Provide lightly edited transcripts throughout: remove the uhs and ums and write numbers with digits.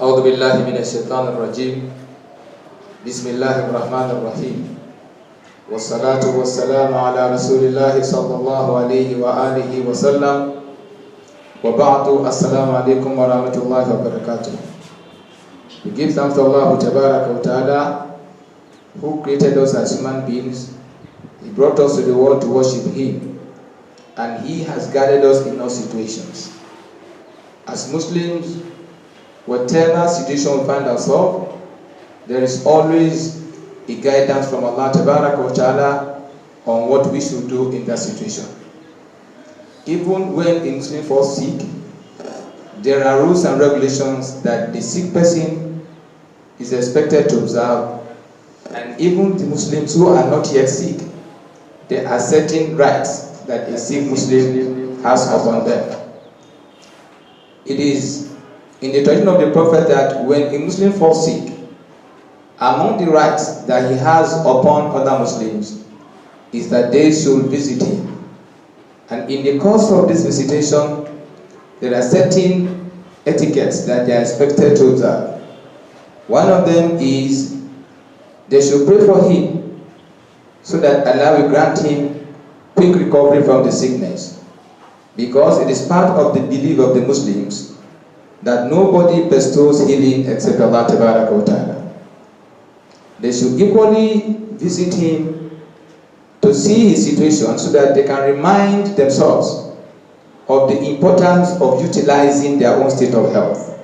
أعوذ بالله من الشيطان الرجيم بسم الله الرحمن الرحيم والصلاة والسلام على رسول الله صلى الله عليه وآله وسلم وبعد السلام عليكم ورحمة الله وبركاته. We give thanks to Allah Tabaraka wa Ta'ala who created us as human beings. He brought us to the world to worship Him, and He has guided us in all situations. As Muslims, whatever situation we find ourselves, there is always a guidance from Allah Tabaraka wa Ta'ala on what we should do in that situation. Even when a Muslim falls sick, there are rules and regulations that the sick person is expected to observe, and even the Muslims who are not yet sick, there are certain rights that a sick Muslim has upon them. It is in the tradition of the Prophet that when a Muslim falls sick, among the rights that he has upon other Muslims is that they should visit him. And in the course of this visitation, there are certain etiquettes that they are expected to observe. One of them is they should pray for him so that Allah will grant him quick recovery from the sickness. Because it is part of the belief of the Muslims that nobody bestows healing except Allah Tabaraka wa Ta'ala. They should equally visit him to see his situation so that they can remind themselves of the importance of utilizing their own state of health.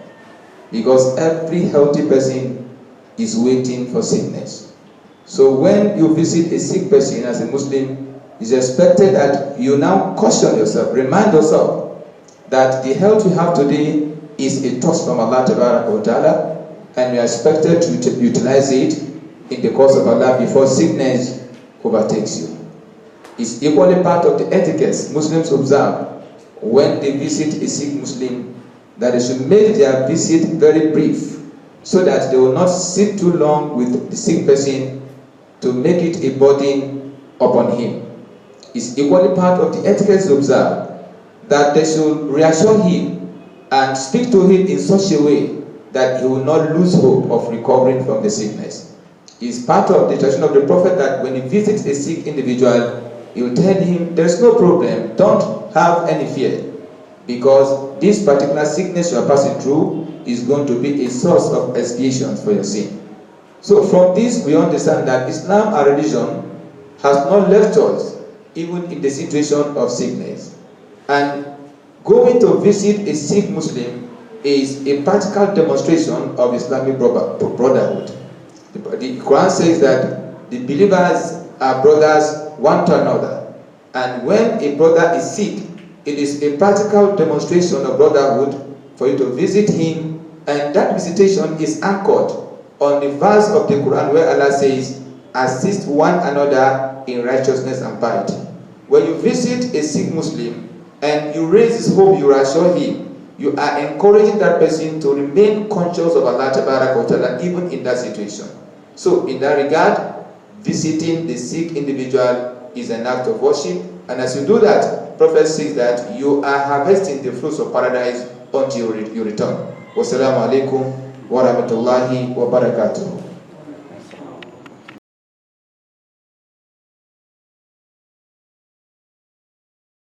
Because every healthy person is waiting for sickness. So when you visit a sick person as a Muslim, it's expected that you now caution yourself, remind yourself that the health you have today is a touch from Allah Tabaraka wa Ta'ala, and you are expected to utilize it in the course of Allah before sickness overtakes you. It's equally part of the etiquettes Muslims observe when they visit a sick Muslim, that they should make their visit very brief so that they will not sit too long with the sick person to make it a burden upon him. It's equally part of the etiquettes observed that they should reassure him and speak to him in such a way that he will not lose hope of recovering from the sickness. It's part of the tradition of the Prophet that when he visits a sick individual, he will tell him, there's no problem, don't have any fear, because this particular sickness you are passing through is going to be a source of expiation for your sin. So from this we understand that Islam, our religion, has not left us even in the situation of sickness. And going to visit a sick Muslim is a practical demonstration of Islamic brotherhood. The Quran says that the believers are brothers one to another, and when a brother is sick, it is a practical demonstration of brotherhood for you to visit him, and that visitation is anchored on the verse of the Quran where Allah says, assist one another in righteousness and piety. When you visit a sick Muslim and you raise his hope, you reassure him, you are encouraging that person to remain conscious of Allah Tabaraka wa Ta'ala even in that situation. So in that regard, visiting the sick individual is an act of worship, and as you do that, Prophet says that you are harvesting the fruits of paradise until you return. Wassalamu alaikum wa rahmatullahi wa barakatuh.